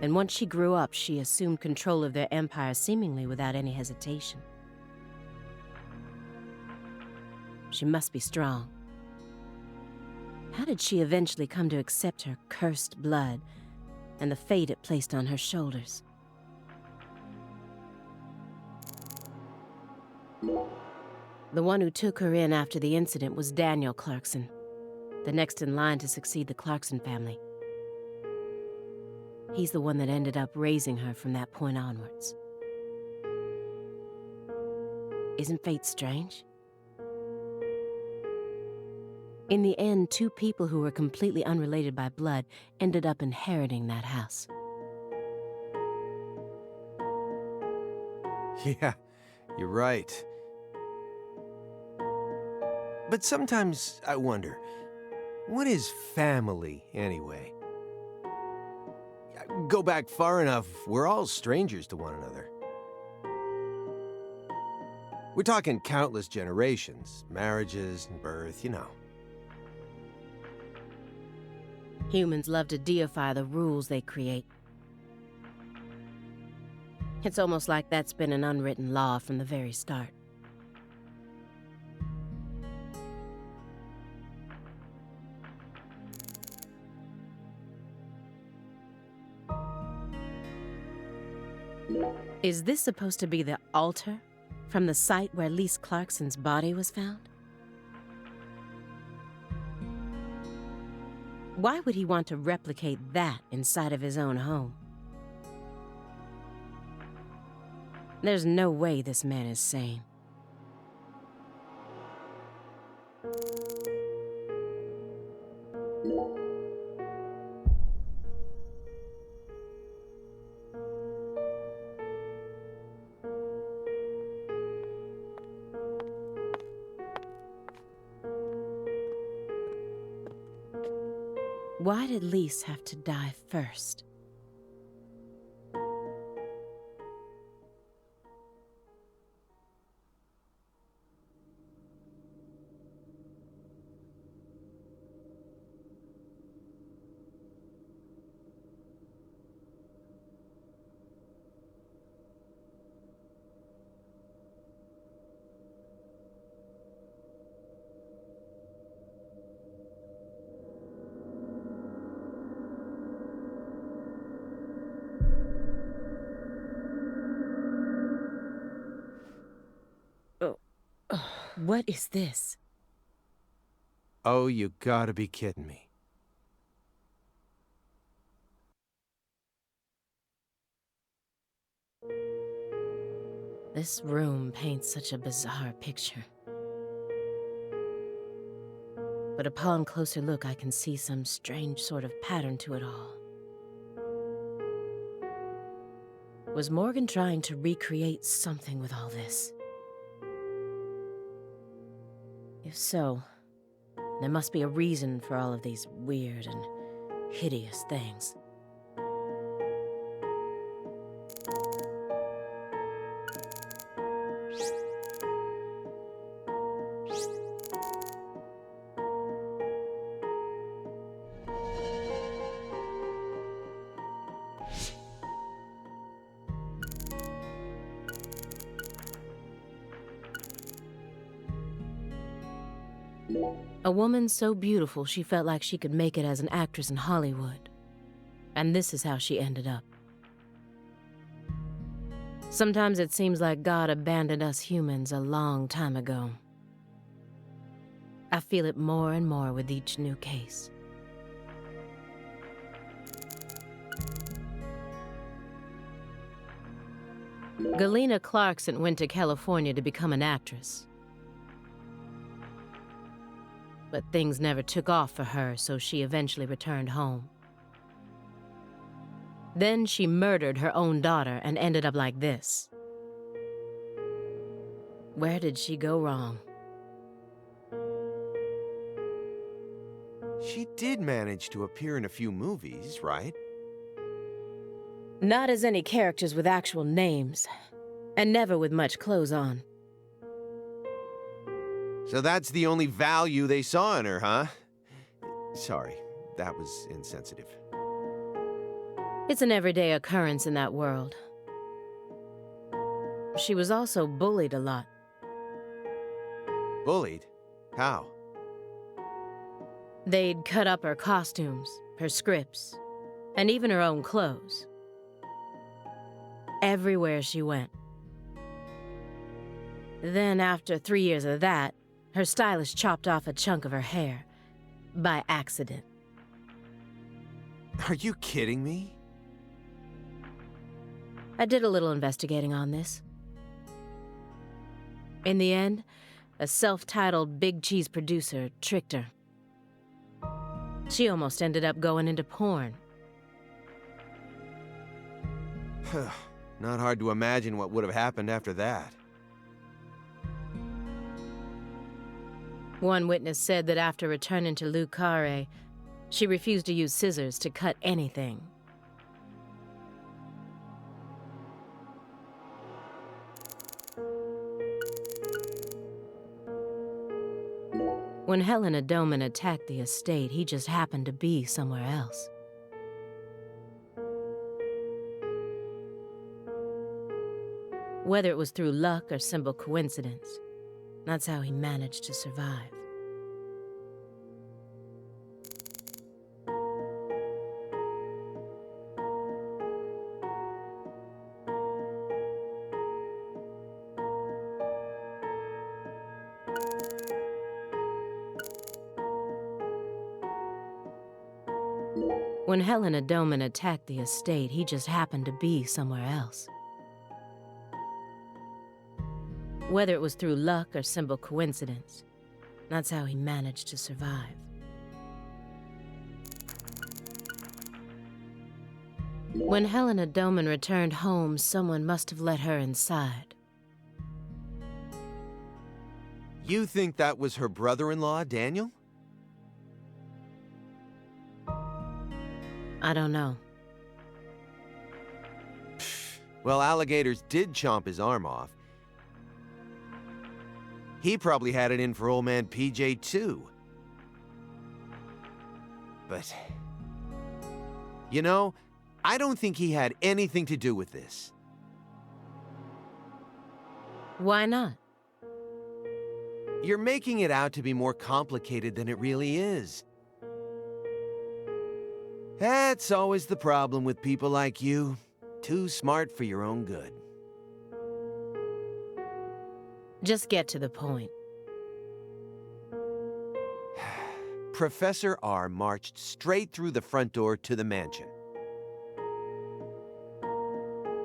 And once she grew up, she assumed control of their empire seemingly without any hesitation. She must be strong. How did she eventually come to accept her cursed blood and the fate it placed on her shoulders? The one who took her in after the incident was Daniel Clarkson, the next in line to succeed the Clarkson family. He's the one that ended up raising her from that point onwards. Isn't fate strange? In the end, two people who were completely unrelated by blood ended up inheriting that house. Yeah, you're right. But sometimes I wonder, what is family anyway? Go back far enough, we're all strangers to one another. We're talking countless generations, marriages and birth, you know. Humans love to deify the rules they create. It's almost like that's been an unwritten law from the very start. Is this supposed to be the altar from the site where Lise Clarkson's body was found? Why would he want to replicate that inside of his own home? There's no way this man is sane. Why did Lise have to die first? What is this? Oh, you gotta be kidding me. This room paints such a bizarre picture. But upon closer look, I can see some strange sort of pattern to it all. Was Morgan trying to recreate something with all this? If so, there must be a reason for all of these weird and hideous things. A woman so beautiful she felt like she could make it as an actress in Hollywood. And this is how she ended up. Sometimes it seems like God abandoned us humans a long time ago. I feel it more and more with each new case. Galena Clarkson went to California to become an actress. But things never took off for her, so she eventually returned home. Then she murdered her own daughter and ended up like this. Where did she go wrong? She did manage to appear in a few movies, right? Not as any characters with actual names, and never with much clothes on. So that's the only value they saw in her, huh? Sorry, that was insensitive. It's an everyday occurrence in that world. She was also bullied a lot. Bullied? How? They'd cut up her costumes, her scripts, and even her own clothes. Everywhere she went. Then, after 3 years of that, her stylist chopped off a chunk of her hair. By accident. Are you kidding me? I did a little investigating on this. In the end, a self-titled Big Cheese producer tricked her. She almost ended up going into porn. Not hard to imagine what would have happened after that. One witness said that after returning to Lucare, she refused to use scissors to cut anything. When Helena Doman attacked the estate, he just happened to be somewhere else. Whether it was through luck or simple coincidence, that's how he managed to survive. When Helena Doman attacked the estate, he just happened to be somewhere else. Whether it was through luck or simple coincidence, that's how he managed to survive. When Helena Doman returned home, someone must have let her inside. You think that was her brother-in-law, Daniel? I don't know. Well, alligators did chomp his arm off. He probably had it in for old man PJ, too. But, you know, I don't think he had anything to do with this. Why not? You're making it out to be more complicated than it really is. That's always the problem with people like you. Too smart for your own good. Just get to the point. Professor R marched straight through the front door to the mansion.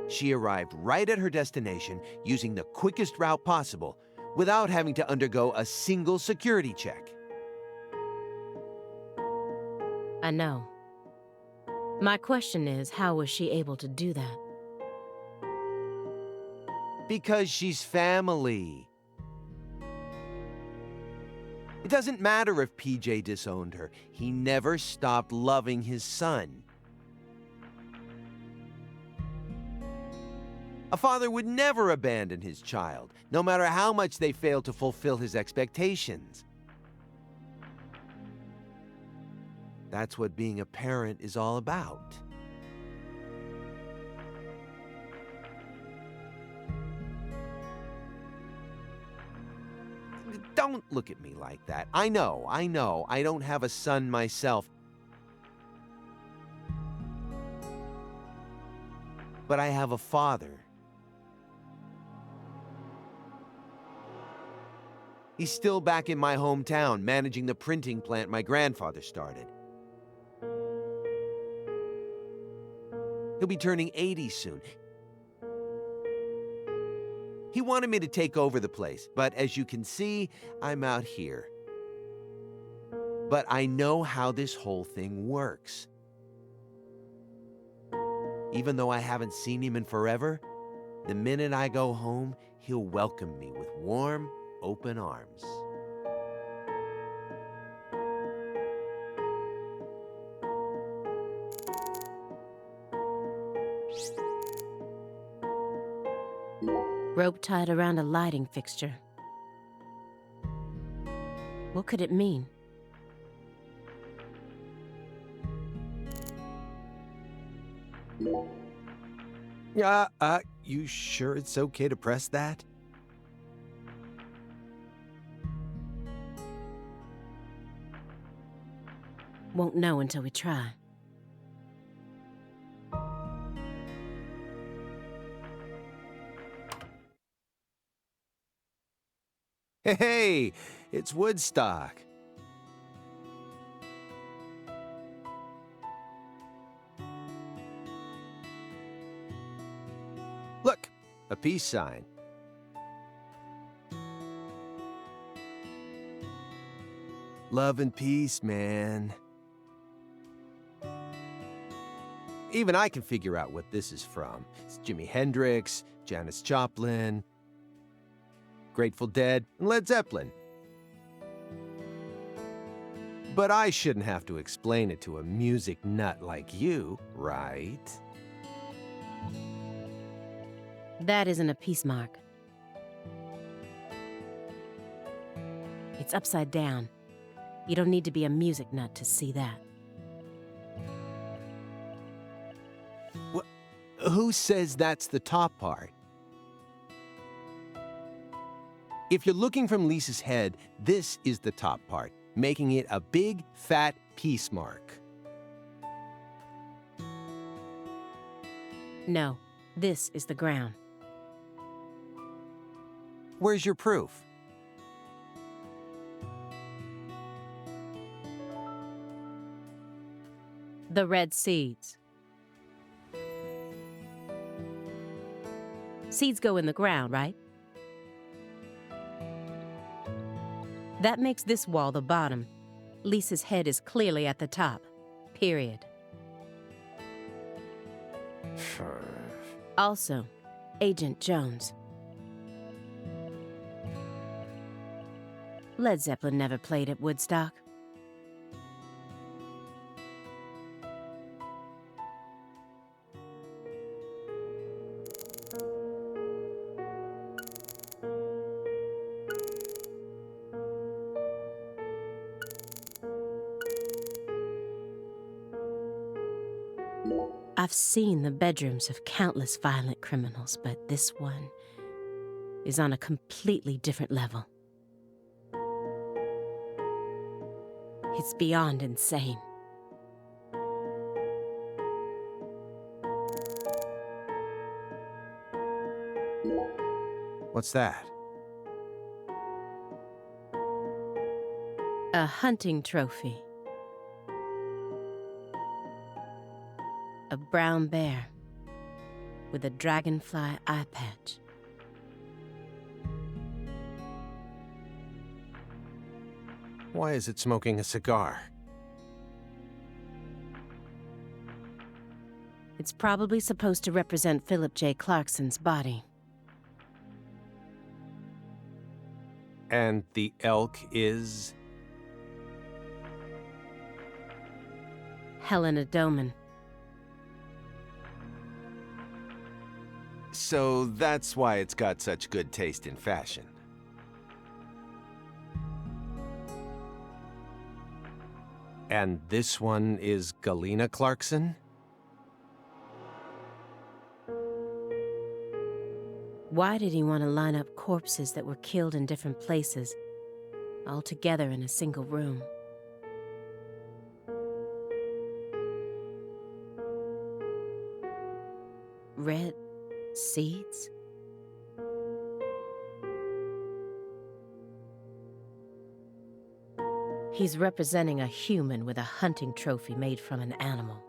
She arrived right at her destination using the quickest route possible without having to undergo a single security check. I know. My question is, how was she able to do that? Because she's family. It doesn't matter if PJ disowned her. He never stopped loving his son. A father would never abandon his child, no matter how much they failed to fulfill his expectations. That's what being a parent is all about. Don't look at me like that. I know, I don't have a son myself. But I have a father. He's still back in my hometown, managing the printing plant my grandfather started. He'll be turning 80 soon. He wanted me to take over the place, but as you can see, I'm out here. But I know how this whole thing works. Even though I haven't seen him in forever, the minute I go home, he'll welcome me with warm, open arms. Rope tied around a lighting fixture. What could it mean? You sure it's okay to press that? Won't know until we try. Hey, it's Woodstock. Look, a peace sign. Love and peace, man. Even I can figure out what this is from. It's Jimi Hendrix, Janis Joplin, Grateful Dead, and Led Zeppelin. But I shouldn't have to explain it to a music nut like you, right? That isn't a peace mark. It's upside down. You don't need to be a music nut to see that. Who says that's the top part? If you're looking from Lisa's head, this is the top part, making it a big, fat peace mark. No, this is the ground. Where's your proof? The red seeds. Seeds go in the ground, right? That makes this wall the bottom. Lisa's head is clearly at the top. Period. Also, Agent Jones. Led Zeppelin never played at Woodstock. I've seen the bedrooms of countless violent criminals, but this one is on a completely different level. It's beyond insane. What's that? A hunting trophy. A brown bear with a dragonfly eye patch. Why is it smoking a cigar? It's probably supposed to represent Philip J. Clarkson's body. And the elk is? Helena Doman. So that's why it's got such good taste in fashion. And this one is Galena Clarkson? Why did he want to line up corpses that were killed in different places, all together in a single room? Red seeds? He's representing a human with a hunting trophy made from an animal.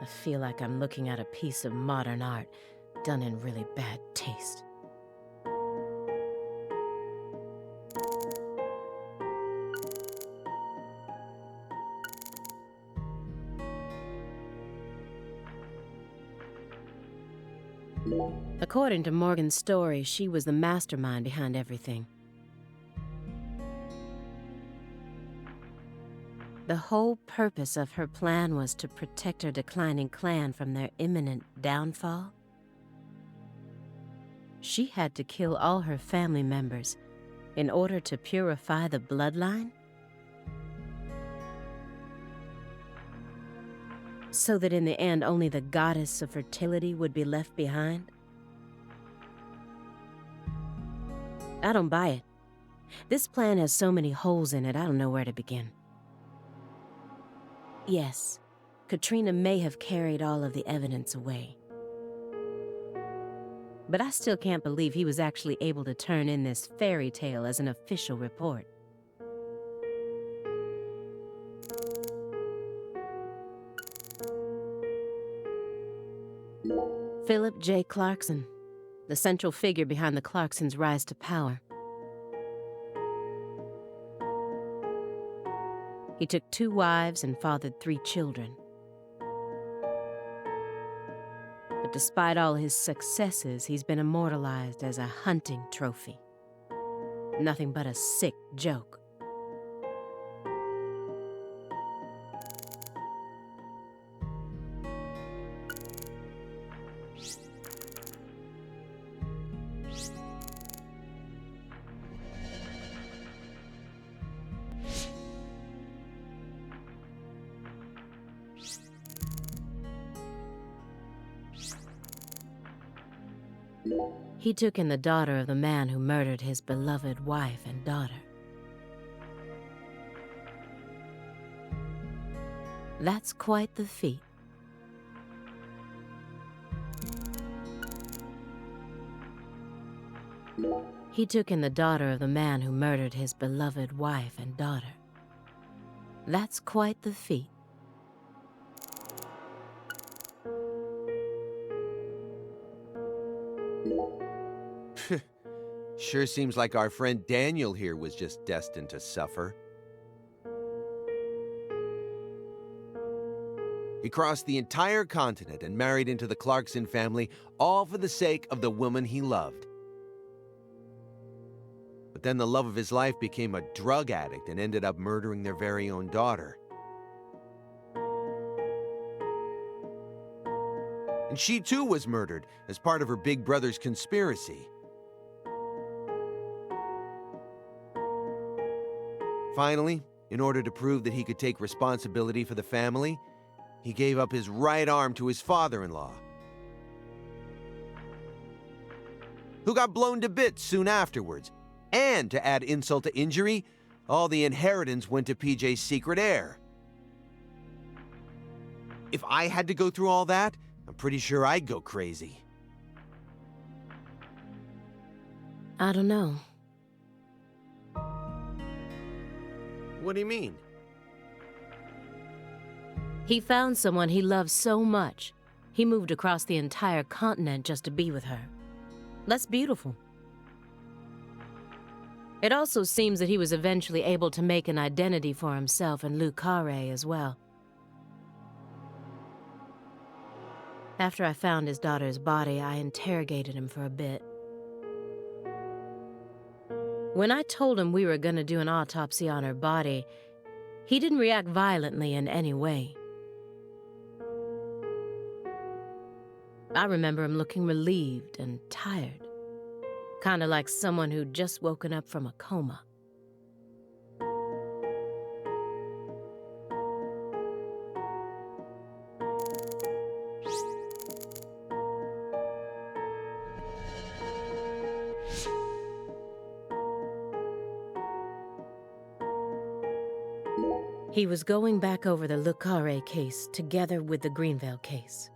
I feel like I'm looking at a piece of modern art done in really bad taste. According to Morgan's story, she was the mastermind behind everything. The whole purpose of her plan was to protect her declining clan from their imminent downfall. She had to kill all her family members in order to purify the bloodline? So that in the end only the goddess of fertility would be left behind? I don't buy it. This plan has so many holes in it, I don't know where to begin. Yes, Katrina may have carried all of the evidence away. But I still can't believe he was actually able to turn in this fairy tale as an official report. Philip J. Clarkson, the central figure behind the Clarksons' rise to power. He took 2 wives and fathered 3 children. But despite all his successes, he's been immortalized as a hunting trophy. Nothing but a sick joke. He took in the daughter of the man who murdered his beloved wife and daughter. That's quite the feat. He took in the daughter of the man who murdered his beloved wife and daughter. That's quite the feat. Sure seems like our friend Daniel here was just destined to suffer. He crossed the entire continent and married into the Clarkson family, all for the sake of the woman he loved. But then the love of his life became a drug addict and ended up murdering their very own daughter. And she too was murdered as part of her big brother's conspiracy. Finally, in order to prove that he could take responsibility for the family, he gave up his right arm to his father-in-law, who got blown to bits soon afterwards. And to add insult to injury, all the inheritance went to PJ's secret heir. If I had to go through all that, I'm pretty sure I'd go crazy. I don't know. What do you mean? He found someone he loved so much, he moved across the entire continent just to be with her. That's beautiful. It also seems that he was eventually able to make an identity for himself and Le Carré as well. After I found his daughter's body, I interrogated him for a bit. When I told him we were going to do an autopsy on her body, he didn't react violently in any way. I remember him looking relieved and tired, kind of like someone who'd just woken up from a coma. He was going back over the Le Carré case together with the Greenvale case.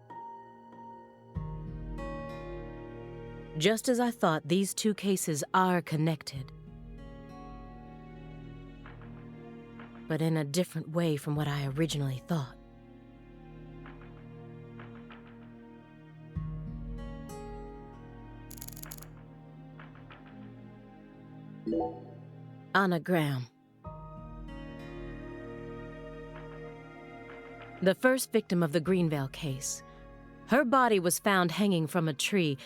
Just as I thought, these 2 cases are connected, but in a different way from what I originally thought. Anna Graham. The first victim of the Greenvale case. Her body was found hanging from a tree,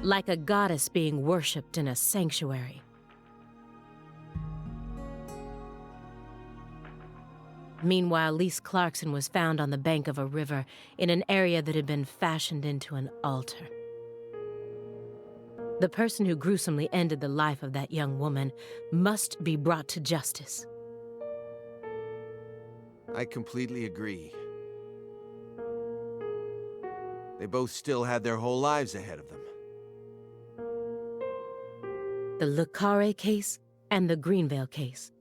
like a goddess being worshipped in a sanctuary. Meanwhile, Lise Clarkson was found on the bank of a river in an area that had been fashioned into an altar. The person who gruesomely ended the life of that young woman must be brought to justice. I completely agree. They both still had their whole lives ahead of them. The Le Carré case and the Greenvale case.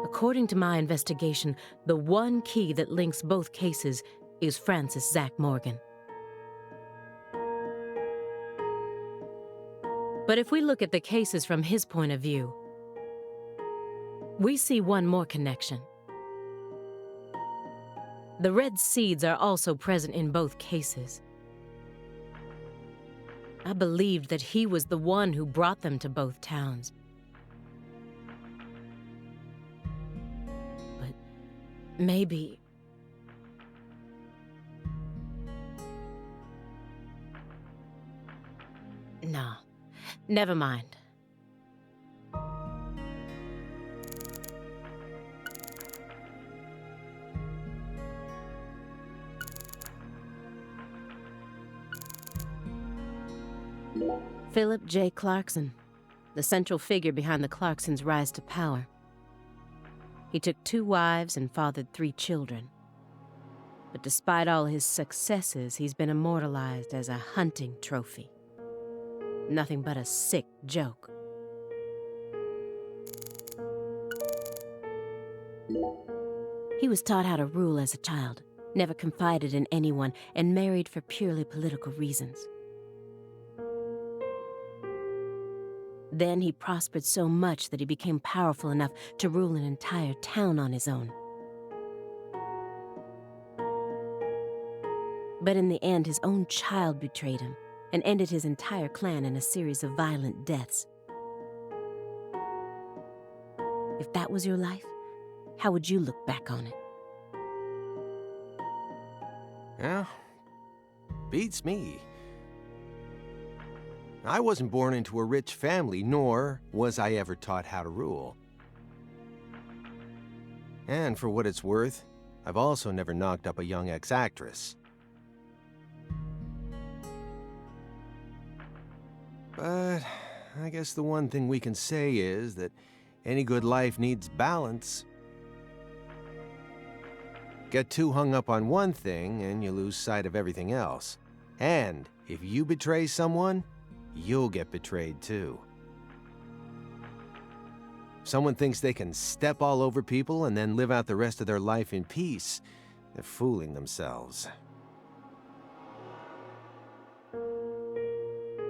According to my investigation, the one key that links both cases is Francis Zach Morgan. But if we look at the cases from his point of view, we see one more connection. The red seeds are also present in both cases. I believed that he was the one who brought them to both towns. But maybe... No, never mind. Philip J. Clarkson, the central figure behind the Clarksons' rise to power. He took 2 wives and fathered 3 children. But despite all his successes, he's been immortalized as a hunting trophy. Nothing but a sick joke. He was taught how to rule as a child, never confided in anyone, and married for purely political reasons. Then he prospered so much that he became powerful enough to rule an entire town on his own. But in the end, his own child betrayed him and ended his entire clan in a series of violent deaths. If that was your life, how would you look back on it? Yeah, beats me. I wasn't born into a rich family, nor was I ever taught how to rule. And for what it's worth, I've also never knocked up a young ex-actress. But I guess the one thing we can say is that any good life needs balance. Get too hung up on one thing and you lose sight of everything else. And if you betray someone, you'll get betrayed too. If someone thinks they can step all over people and then live out the rest of their life in peace, they're fooling themselves.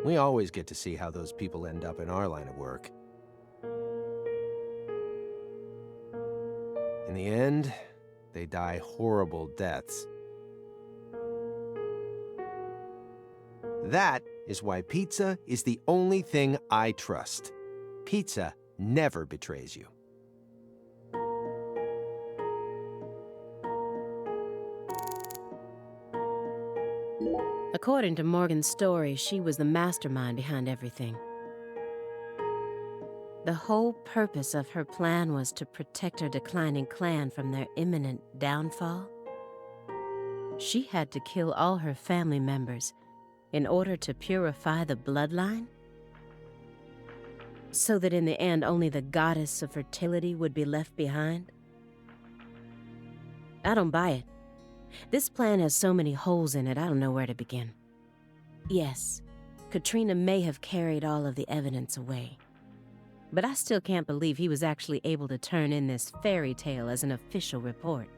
We always get to see how those people end up in our line of work. In the end, they die horrible deaths. That is why pizza is the only thing I trust. Pizza never betrays you. According to Morgan's story, she was the mastermind behind everything. The whole purpose of her plan was to protect her declining clan from their imminent downfall. She had to kill all her family members in order to purify the bloodline, so that in the end only the goddess of fertility would be left behind. I don't buy it. This plan has so many holes in it, I don't know where to begin. Yes, Katrina may have carried all of the evidence away, but I still can't believe he was actually able to turn in this fairy tale as an official report.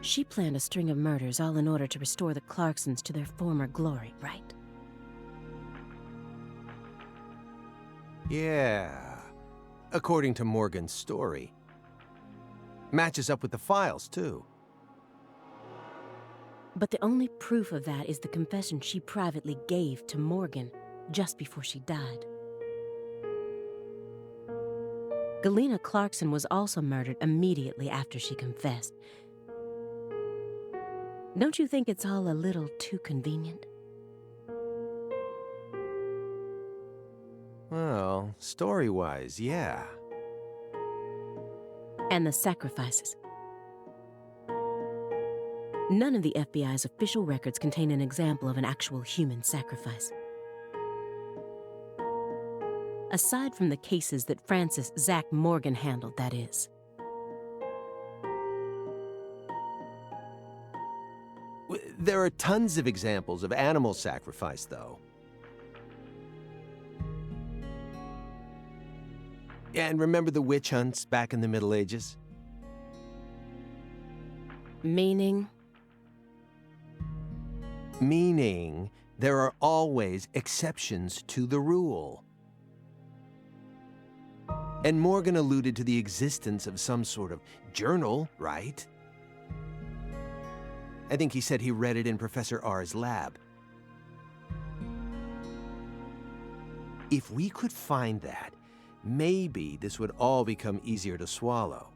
She planned a string of murders, all in order to restore the Clarksons to their former glory, right? Yeah, according to Morgan's story. Matches up with the files, too. But the only proof of that is the confession she privately gave to Morgan just before she died. Galena Clarkson was also murdered immediately after she confessed. Don't you think it's all a little too convenient? Well, story-wise, yeah. And the sacrifices. None of the FBI's official records contain an example of an actual human sacrifice. Aside from the cases that Francis Zach Morgan handled, that is. There are tons of examples of animal sacrifice, though. And remember the witch hunts back in the Middle Ages? Meaning? Meaning, there are always exceptions to the rule. And Morgan alluded to the existence of some sort of journal, right? I think he said he read it in Professor R's lab. If we could find that, maybe this would all become easier to swallow.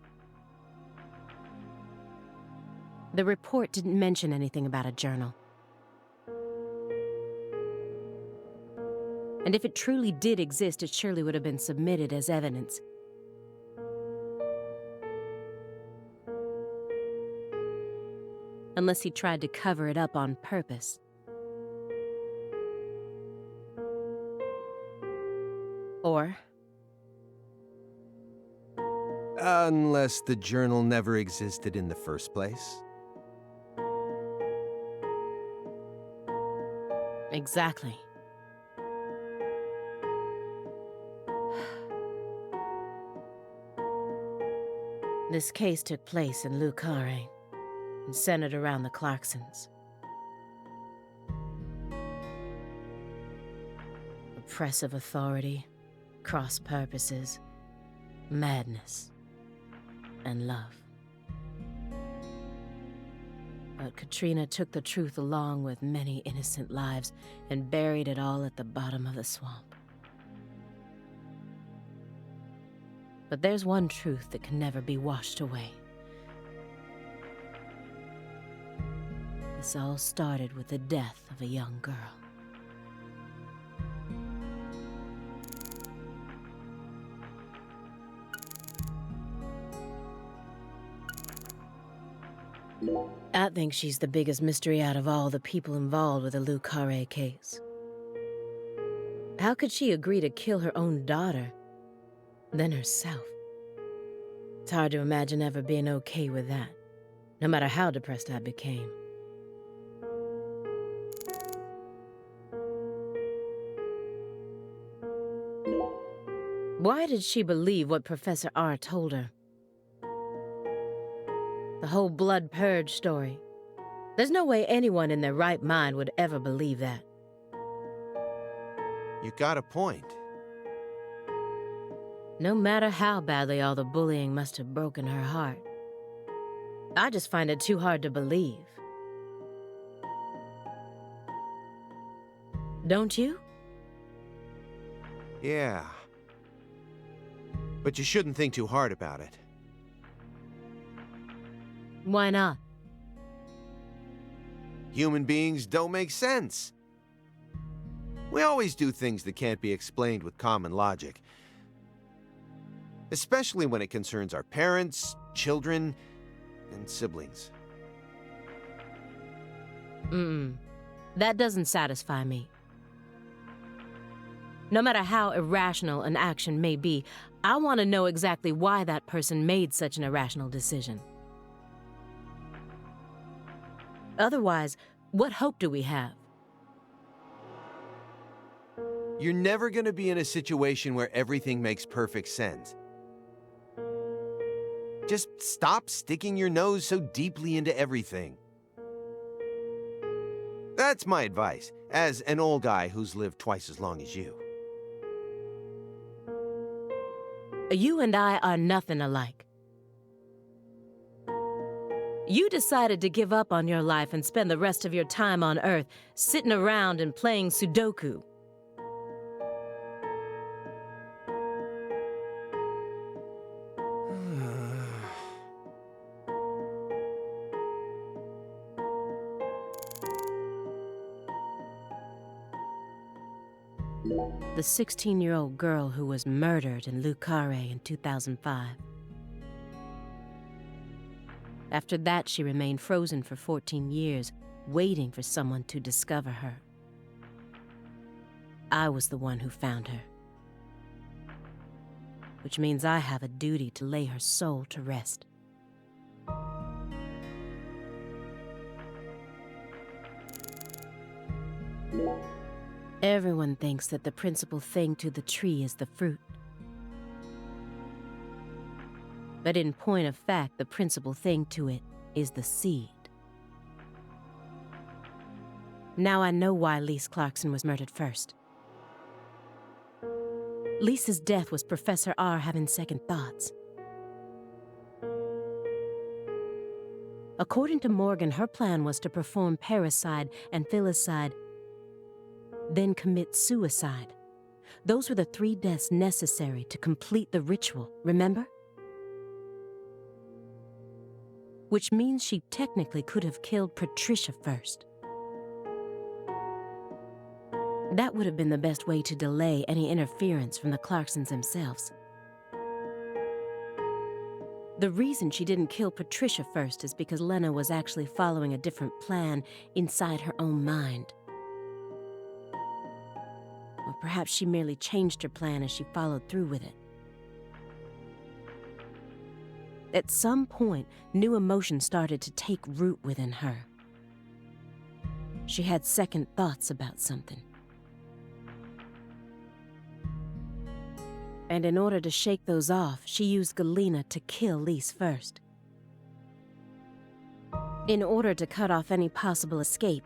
The report didn't mention anything about a journal. And if it truly did exist, it surely would have been submitted as evidence. Unless he tried to cover it up on purpose. Or unless the journal never existed in the first place. Exactly. This case took place in Lucare and centered around the Clarksons. Oppressive authority, cross purposes, madness, and love. But Katrina took the truth along with many innocent lives and buried it all at the bottom of the swamp. But there's one truth that can never be washed away. This all started with the death of a young girl. I think she's the biggest mystery out of all the people involved with the Lucare case. How could she agree to kill her own daughter, then herself? It's hard to imagine ever being okay with that, no matter how depressed I became. Why did she believe what Professor R told her? The whole blood purge story. There's no way anyone in their right mind would ever believe that. You got a point. No matter how badly all the bullying must have broken her heart. I just find it too hard to believe. Don't you? Yeah. But you shouldn't think too hard about it. Why not? Human beings don't make sense. We always do things that can't be explained with common logic. Especially when it concerns our parents, children, and siblings. That doesn't satisfy me. No matter how irrational an action may be, I want to know exactly why that person made such an irrational decision. Otherwise, what hope do we have? You're never going to be in a situation where everything makes perfect sense. Just stop sticking your nose so deeply into everything. That's my advice, as an old guy who's lived twice as long as you. You and I are nothing alike. You decided to give up on your life and spend the rest of your time on Earth sitting around and playing Sudoku. The 16-year-old girl who was murdered in Lucare in 2005. After that, she remained frozen for 14 years, waiting for someone to discover her. I was the one who found her. Which means I have a duty to lay her soul to rest. Everyone thinks that the principal thing to the tree is the fruit. But in point of fact, the principal thing to it is the seed. Now I know why Lise Clarkson was murdered first. Lisa's death was Professor R having second thoughts. According to Morgan, her plan was to perform parricide and filicide, then commit suicide. Those were the 3 deaths necessary to complete the ritual, remember? Which means she technically could have killed Patricia first. That would have been the best way to delay any interference from the Clarksons themselves. The reason she didn't kill Patricia first is because Lena was actually following a different plan inside her own mind. Or perhaps she merely changed her plan as she followed through with it. At some point, new emotions started to take root within her. She had second thoughts about something. And in order to shake those off, she used Galena to kill Lise first. In order to cut off any possible escape.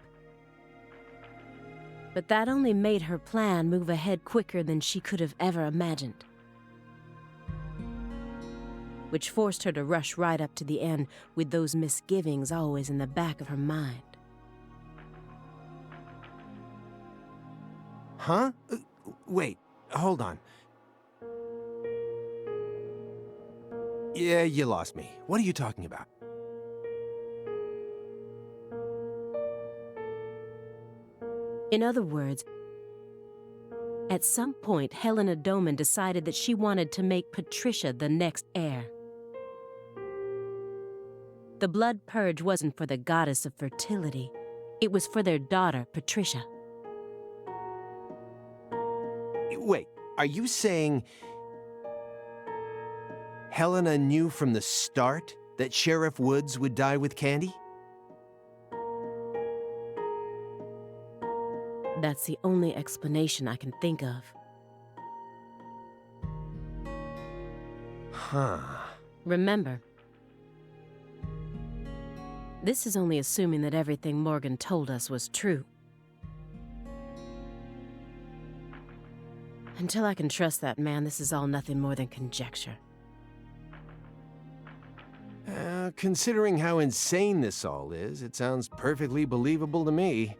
But that only made her plan move ahead quicker than she could have ever imagined. Which forced her to rush right up to the end with those misgivings always in the back of her mind. Huh? Wait, hold on. Yeah, you lost me. What are you talking about? In other words, at some point, Helena Doman decided that she wanted to make Patricia the next heir. The blood purge wasn't for the goddess of fertility. It was for their daughter, Patricia. Wait, are you saying Helena knew from the start that Sheriff Woods would die with Candy? That's the only explanation I can think of. Huh. Remember, this is only assuming that everything Morgan told us was true. Until I can trust that man, this is all nothing more than conjecture. Considering how insane this all is, it sounds perfectly believable to me.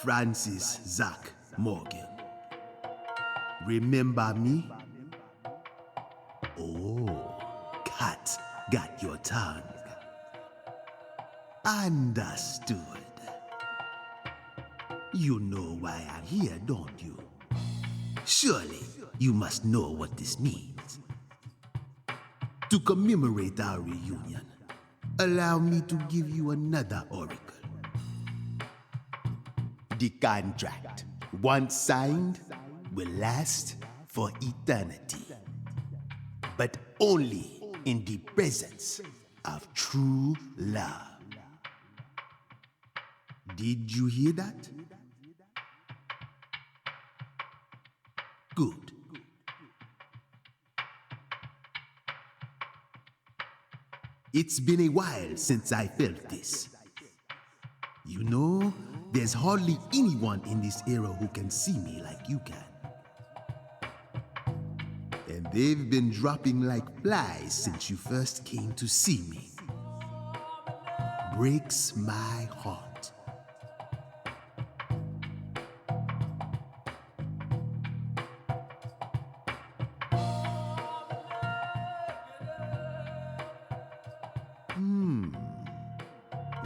Francis Zach Morgan. Remember me? Oh, cat got your tongue. Understood. You know why I'm here, don't you? Surely you must know what this means. To commemorate our reunion, allow me to give you another oracle. The contract, once signed, will last for eternity. But only in the presence of true love. Did you hear that? Good. It's been a while since I felt this. You know, there's hardly anyone in this era who can see me like you can. And they've been dropping like flies since you first came to see me. Breaks my heart.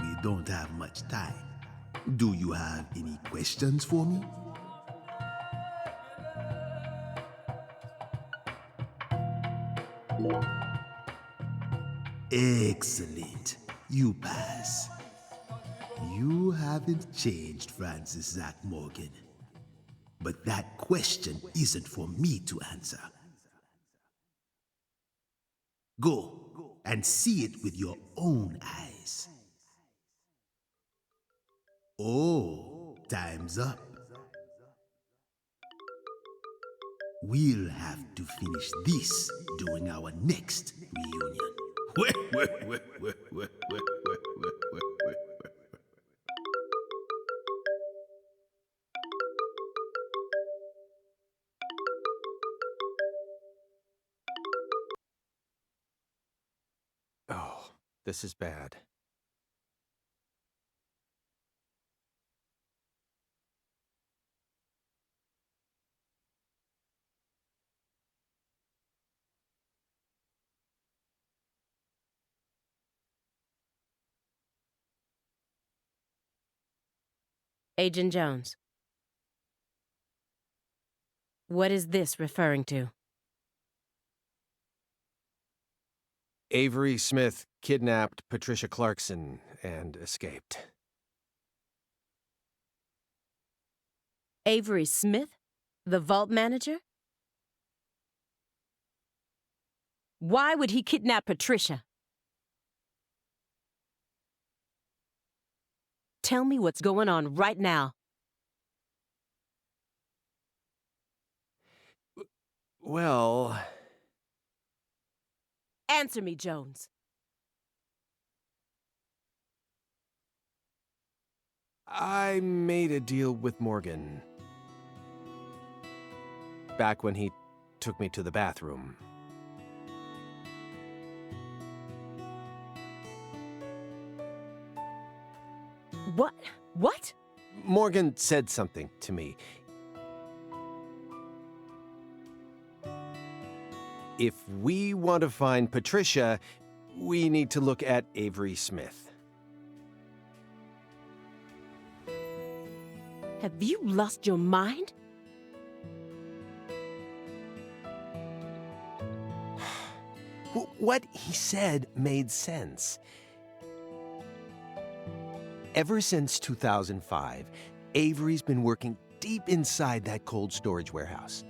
We don't have much time. Do you have any questions for me? Excellent. You pass. You haven't changed, Francis Zach Morgan. But that question isn't for me to answer. Go and see it with your own eyes. Oh, time's up. We'll have to finish this during our next reunion. Oh, this is bad. Agent Jones. What is this referring to? Avery Smith kidnapped Patricia Clarkson and escaped. Avery Smith? The vault manager? Why would he kidnap Patricia? Tell me what's going on right now. Well... Answer me, Jones. I made a deal with Morgan. Back when he took me to the bathroom. What? What? Morgan said something to me. If we want to find Patricia, we need to look at Avery Smith. Have you lost your mind? What he said made sense. Ever since 2005, Avery's been working deep inside that cold storage warehouse.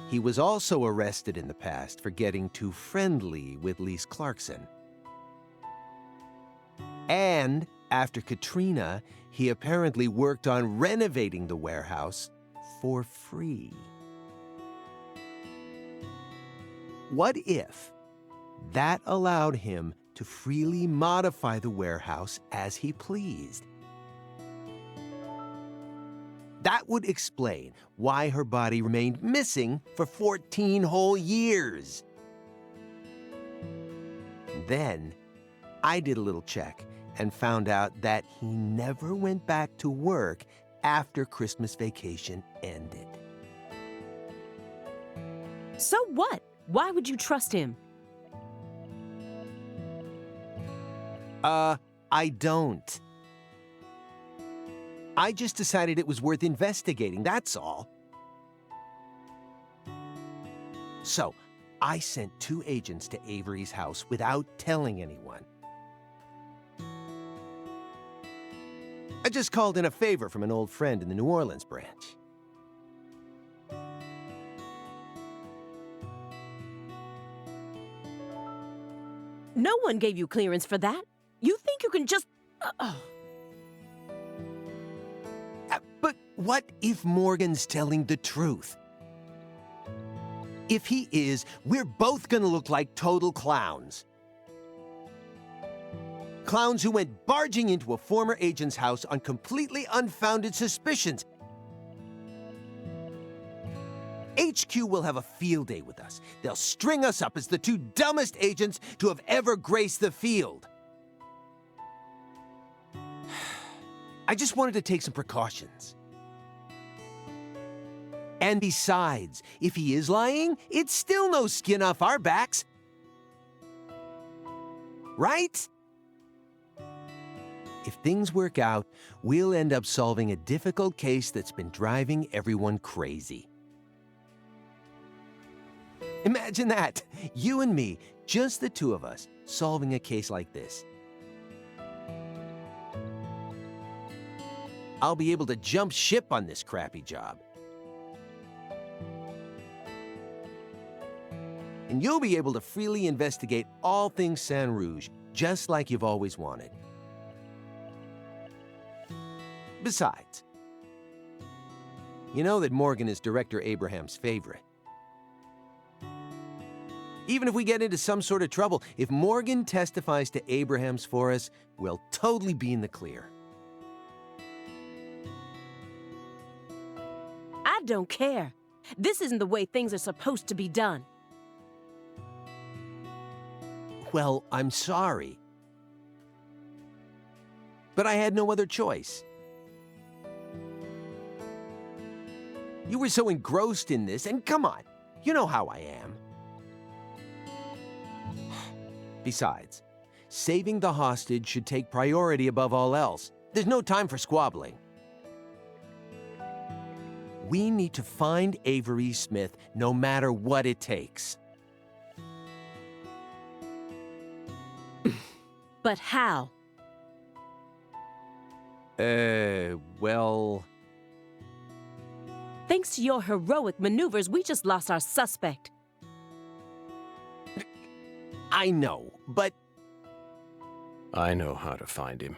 He was also arrested in the past for getting too friendly with Lise Clarkson. And after Katrina, he apparently worked on renovating the warehouse for free. What if that allowed him to freely modify the warehouse as he pleased? That would explain why her body remained missing for 14 whole years. Then, I did a little check and found out that he never went back to work after Christmas vacation ended. So what? Why would you trust him? I don't. I just decided it was worth investigating, that's all. So, I sent 2 agents to Avery's house without telling anyone. I just called in a favor from an old friend in the New Orleans branch. No one gave you clearance for that. You think you can just... But what if Morgan's telling the truth? If he is, we're both gonna look like total clowns. Clowns who went barging into a former agent's house on completely unfounded suspicions. HQ will have a field day with us. They'll string us up as the 2 dumbest agents to have ever graced the field. I just wanted to take some precautions. And besides, if he is lying, it's still no skin off our backs. Right? If things work out, we'll end up solving a difficult case that's been driving everyone crazy. Imagine that. You and me, just the two of us, solving a case like this. I'll be able to jump ship on this crappy job. And you'll be able to freely investigate all things Saint Rouge, just like you've always wanted. Besides, you know that Morgan is Director Abraham's favorite. Even if we get into some sort of trouble, if Morgan testifies to Abraham's for us, we'll totally be in the clear. I don't care. This isn't the way things are supposed to be done. Well, I'm sorry. But I had no other choice. You were so engrossed in this, and come on, you know how I am. Besides, saving the hostage should take priority above all else. There's no time for squabbling. We need to find Avery Smith no matter what it takes. But how? Well... Thanks to your heroic maneuvers, we just lost our suspect. I know, but... I know how to find him.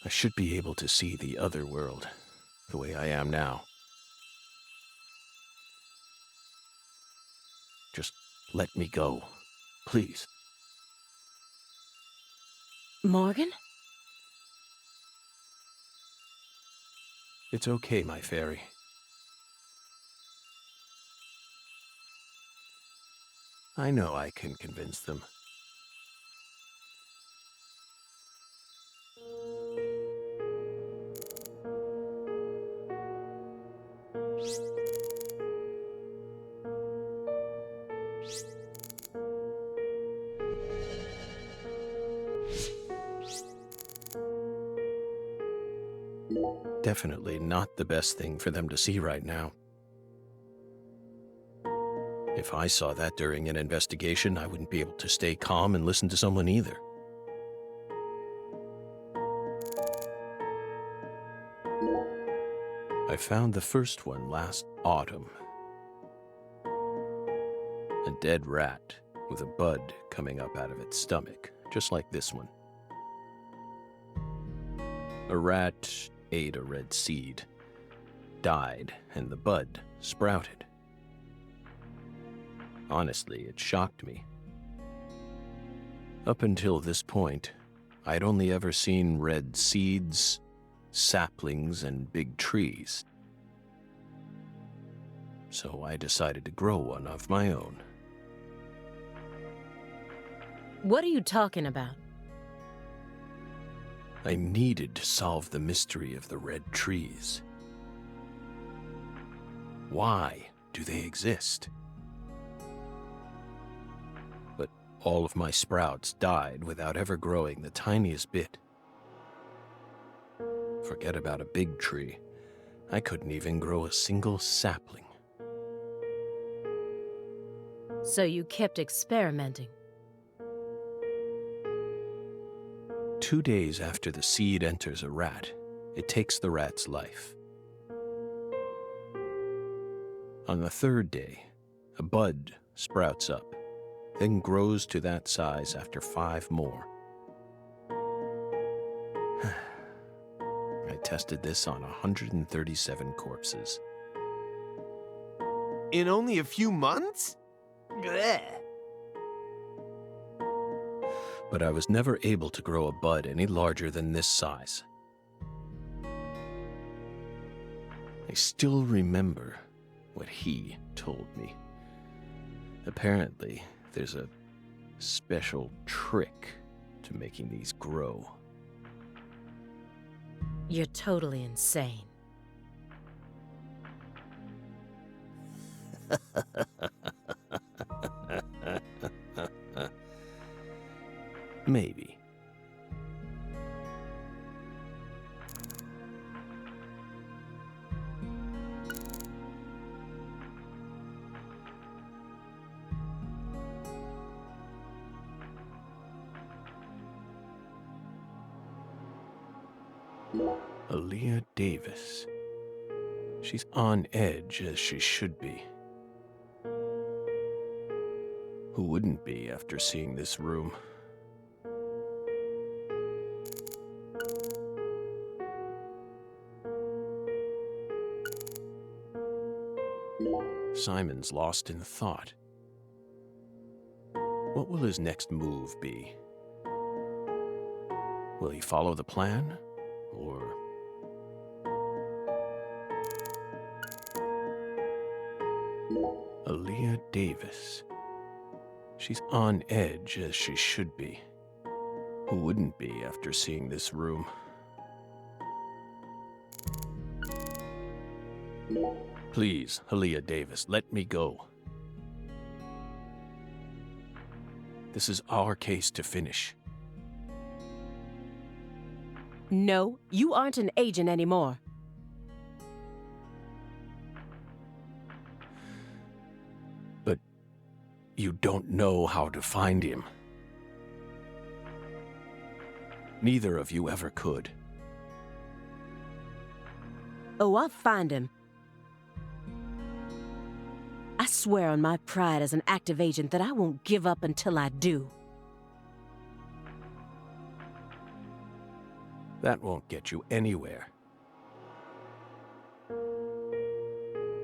I should be able to see the other world, the way I am now. Just let me go, please. Morgan? It's okay, my fairy. I know I can convince them. Definitely not the best thing for them to see right now. If I saw that during an investigation, I wouldn't be able to stay calm and listen to someone either. I found the first one last autumn. A dead rat with a bud coming up out of its stomach, just like this one. A rat ate a red seed, died, and the bud sprouted. Honestly, it shocked me. Up until this point, I'd only ever seen red seeds, saplings, and big trees. So I decided to grow one of my own. What are you talking about? I needed to solve the mystery of the red trees. Why do they exist? But all of my sprouts died without ever growing the tiniest bit. Forget about a big tree. I couldn't even grow a single sapling. So you kept experimenting. 2 days after the seed enters a rat, it takes the rat's life. On the third day, a bud sprouts up, then grows to that size after 5 more. I tested this on 137 corpses. In only a few months? Blech. But I was never able to grow a bud any larger than this size. I still remember what he told me. Apparently, there's a special trick to making these grow. You're totally insane. Maybe. Aaliyah Davis. She's on edge, as she should be. Who wouldn't be after seeing this room? Simon's lost in thought. What will his next move be? Will he follow the plan, or... Aaliyah Davis. She's on edge, as she should be. Who wouldn't be after seeing this room? Please, Aaliyah Davis, let me go. This is our case to finish. No, you aren't an agent anymore. But you don't know how to find him. Neither of you ever could. Oh, I'll find him. I swear on my pride as an active agent that I won't give up until I do. That won't get you anywhere.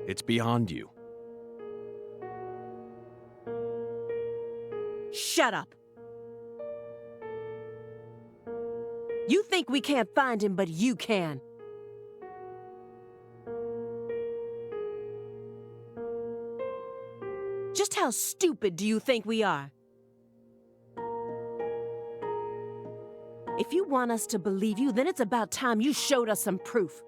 It's beyond you. Shut up! You think we can't find him, but you can. Just how stupid do you think we are? If you want us to believe you, then it's about time you showed us some proof.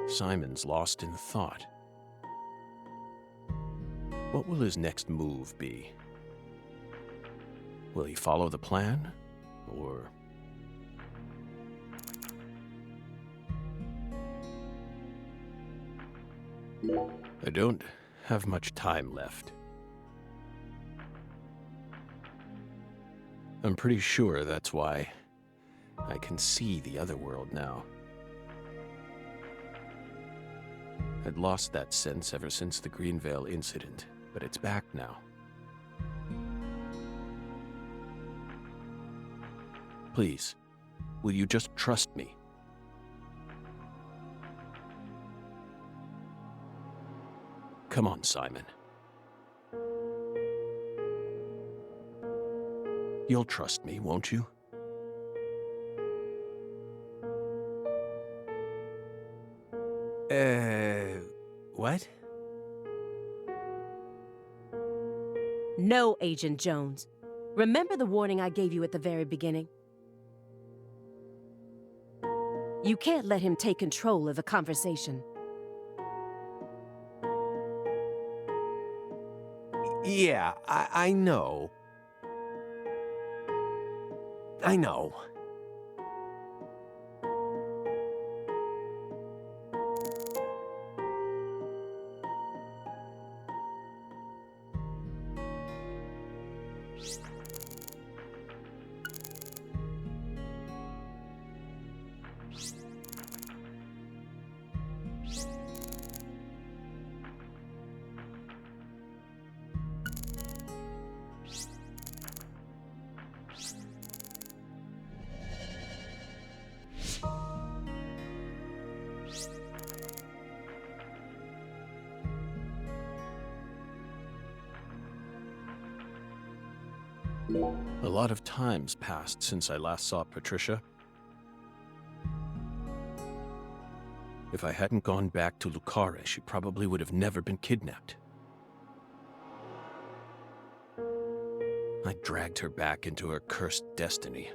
Simon's lost in thought. What will his next move be? Will he follow the plan, or... I don't have much time left. I'm pretty sure that's why I can see the other world now. I'd lost that sense ever since the Greenvale incident, but it's back now. Please, will you just trust me? Come on, Simon. You'll trust me, won't you? What? No, Agent Jones. Remember the warning I gave you at the very beginning? You can't let him take control of the conversation. Yeah, I know. I know. A lot of time's passed since I last saw Patricia. If I hadn't gone back to Lucara, she probably would have never been kidnapped. I dragged her back into her cursed destiny.